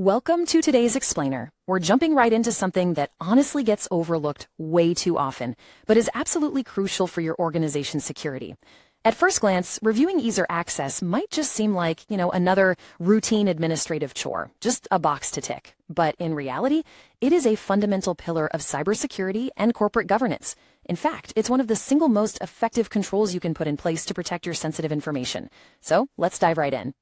Welcome to today's Explainer. We're jumping right into something that honestly gets overlooked way too often, but is absolutely crucial for your organization's security. At first glance, reviewing user access might just seem like, another routine administrative chore, just a box to tick. But in reality, it is a fundamental pillar of cybersecurity and corporate governance. In fact, it's one of the single most effective controls you can put in place to protect your sensitive information. So let's dive right in.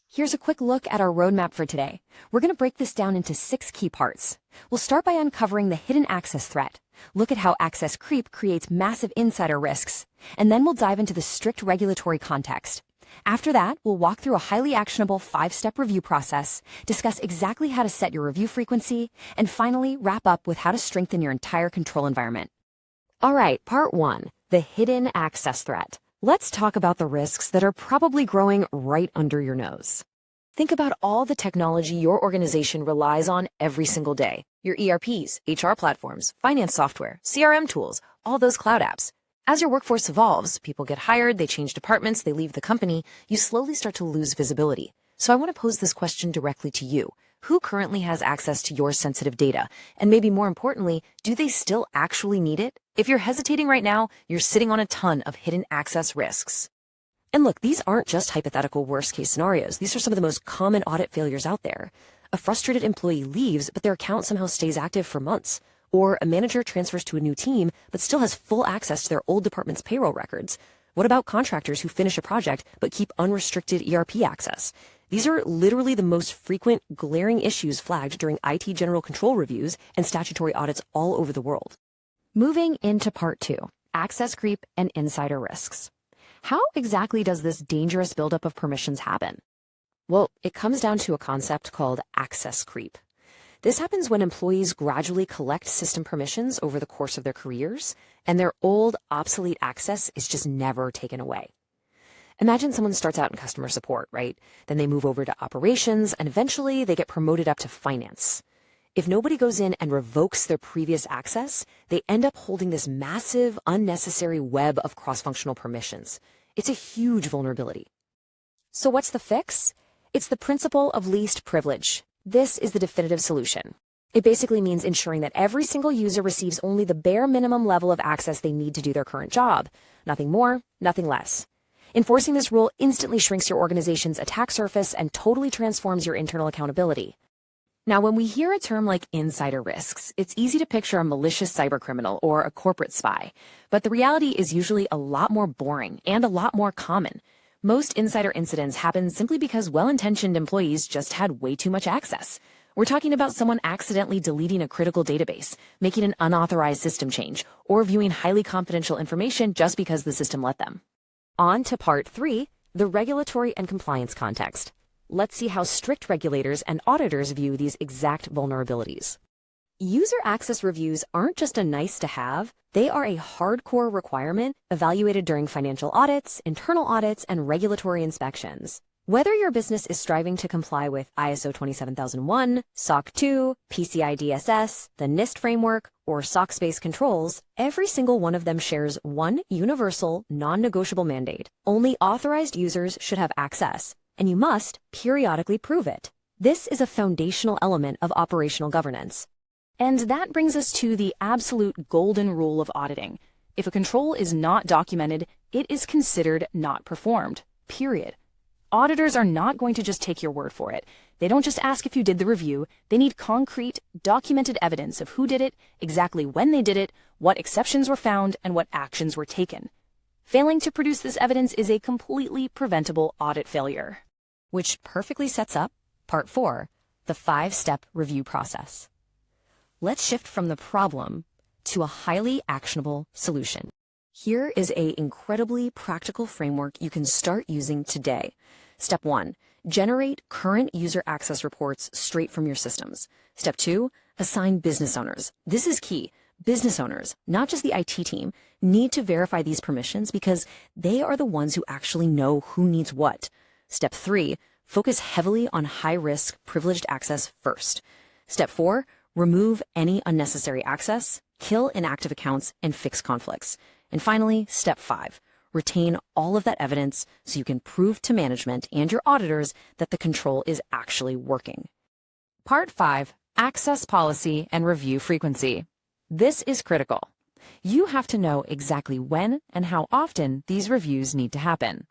Here's a quick look at our roadmap for today. We're going to break this down into 6 key parts. We'll start by uncovering the hidden access threat, look at how access creep creates massive insider risks, and then we'll dive into the strict regulatory context. After that, we'll walk through a highly actionable 5-step review process, discuss exactly how to set your review frequency, and finally wrap up with how to strengthen your entire control environment. All right, part 1, the hidden access threat. Let's talk about the risks that are probably growing right under your nose. Think about all the technology your organization relies on every single day. Your ERPs, HR platforms, finance software, CRM tools, all those cloud apps. As your workforce evolves, people get hired, they change departments, they leave the company, you slowly start to lose visibility. So I want to pose this question directly to you. Who currently has access to your sensitive data? And maybe more importantly, do they still actually need it? If you're hesitating right now, you're sitting on a ton of hidden access risks. And look, these aren't just hypothetical worst-case scenarios. These are some of the most common audit failures out there. A frustrated employee leaves, but their account somehow stays active for months. Or a manager transfers to a new team, but still has full access to their old department's payroll records. What about contractors who finish a project, but keep unrestricted ERP access? These are literally the most frequent, glaring issues flagged during IT general control reviews and statutory audits all over the world. Moving into part 2, access creep and insider risks. How exactly does this dangerous buildup of permissions happen? Well, it comes down to a concept called access creep. This happens when employees gradually collect system permissions over the course of their careers, and their old, obsolete access is just never taken away. Imagine someone starts out in customer support, right? Then they move over to operations, and eventually they get promoted up to finance. If nobody goes in and revokes their previous access, they end up holding this massive, unnecessary web of cross-functional permissions. It's a huge vulnerability. So what's the fix? It's the principle of least privilege. This is the definitive solution. It basically means ensuring that every single user receives only the bare minimum level of access they need to do their current job. Nothing more, nothing less. Enforcing this rule instantly shrinks your organization's attack surface and totally transforms your internal accountability. Now, when we hear a term like insider risks, it's easy to picture a malicious cybercriminal or a corporate spy. But the reality is usually a lot more boring and a lot more common. Most insider incidents happen simply because well-intentioned employees just had way too much access. We're talking about someone accidentally deleting a critical database, making an unauthorized system change, or viewing highly confidential information just because the system let them. On to part 3, the regulatory and compliance context. Let's see how strict regulators and auditors view these exact vulnerabilities. User access reviews aren't just a nice to have, they are a hardcore requirement evaluated during financial audits, internal audits, and regulatory inspections. Whether your business is striving to comply with ISO 27001, SOC 2, PCI DSS, the NIST framework, or SOC-based controls, every single one of them shares one universal, non-negotiable mandate. Only authorized users should have access, and you must periodically prove it. This is a foundational element of operational governance. And that brings us to the absolute golden rule of auditing. If a control is not documented, it is considered not performed, period. Auditors are not going to just take your word for it. They don't just ask if you did the review. They need concrete, documented evidence of who did it, exactly when they did it, what exceptions were found, and what actions were taken. Failing to produce this evidence is a completely preventable audit failure. Which perfectly sets up part 4, the 5-step review process. Let's shift from the problem to a highly actionable solution. Here is an incredibly practical framework you can start using today. Step 1, generate current user access reports straight from your systems. Step 2, assign business owners. This is key. Business owners, not just the IT team, need to verify these permissions because they are the ones who actually know who needs what. Step 3, focus heavily on high-risk privileged access first. Step 4, remove any unnecessary access, kill inactive accounts, and fix conflicts. And finally, step 5, retain all of that evidence so you can prove to management and your auditors that the control is actually working. Part 5. Access policy and review frequency. This is critical. You have to know exactly when and how often these reviews need to happen.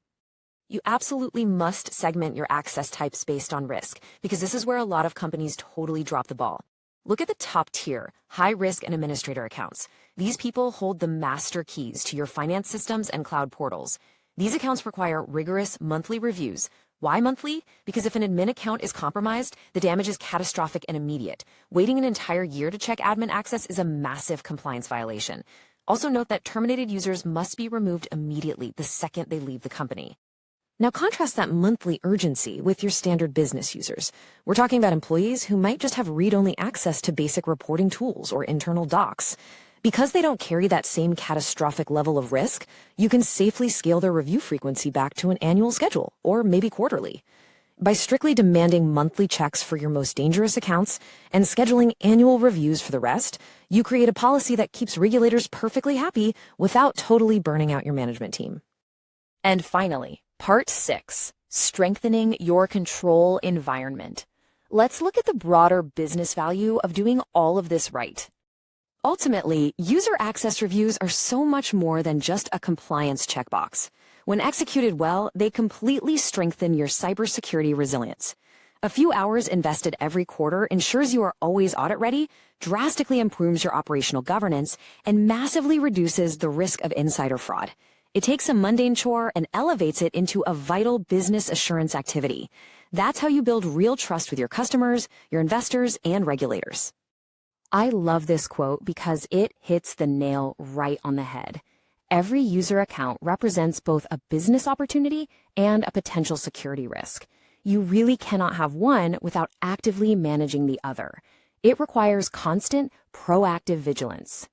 You absolutely must segment your access types based on risk, because this is where a lot of companies totally drop the ball. Look at the top tier, high risk and administrator accounts. These people hold the master keys to your finance systems and cloud portals. These accounts require rigorous monthly reviews. Why monthly? Because if an admin account is compromised, the damage is catastrophic and immediate. Waiting an entire year to check admin access is a massive compliance violation. Also note that terminated users must be removed immediately the second they leave the company. Now contrast that monthly urgency with your standard business users. We're talking about employees who might just have read-only access to basic reporting tools or internal docs. Because they don't carry that same catastrophic level of risk, you can safely scale their review frequency back to an annual schedule, or maybe quarterly. By strictly demanding monthly checks for your most dangerous accounts and scheduling annual reviews for the rest, you create a policy that keeps regulators perfectly happy without totally burning out your management team. And finally, Part 6. Strengthening your control environment. Let's look at the broader business value of doing all of this right. Ultimately, user access reviews are so much more than just a compliance checkbox. When executed well, they completely strengthen your cybersecurity resilience. A few hours invested every quarter ensures you are always audit ready, drastically improves your operational governance, and massively reduces the risk of insider fraud. It takes a mundane chore and elevates it into a vital business assurance activity. That's how you build real trust with your customers, your investors, and regulators. I love this quote because it hits the nail right on the head. Every user account represents both a business opportunity and a potential security risk. You really cannot have one without actively managing the other. It requires constant, proactive vigilance.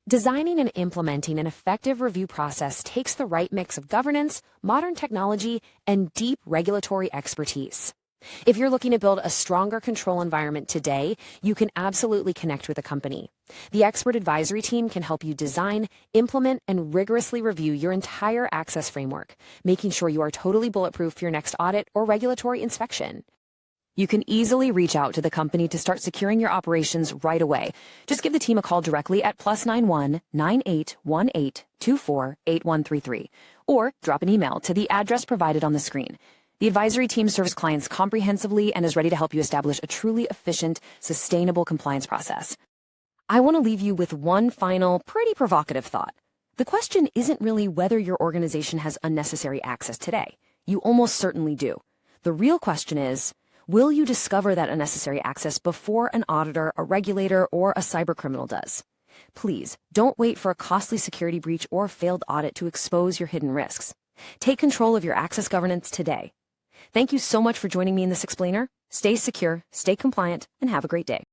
Designing and implementing an effective review process takes the right mix of governance, modern technology, and deep regulatory expertise. If you're looking to build a stronger control environment today, you can absolutely connect with a company. The expert advisory team can help you design, implement, and rigorously review your entire access framework, making sure you are totally bulletproof for your next audit or regulatory inspection. You can easily reach out to the company to start securing your operations right away. Just give the team a call directly at +91 9818 24 8133 or drop an email to the address provided on the screen. The advisory team serves clients comprehensively and is ready to help you establish a truly efficient, sustainable compliance process. I want to leave you with one final, pretty provocative thought. The question isn't really whether your organization has unnecessary access today. You almost certainly do. The real question is, will you discover that unnecessary access before an auditor, a regulator, or a cybercriminal does? Please, don't wait for a costly security breach or failed audit to expose your hidden risks. Take control of your access governance today. Thank you so much for joining me in this explainer. Stay secure, stay compliant, and have a great day.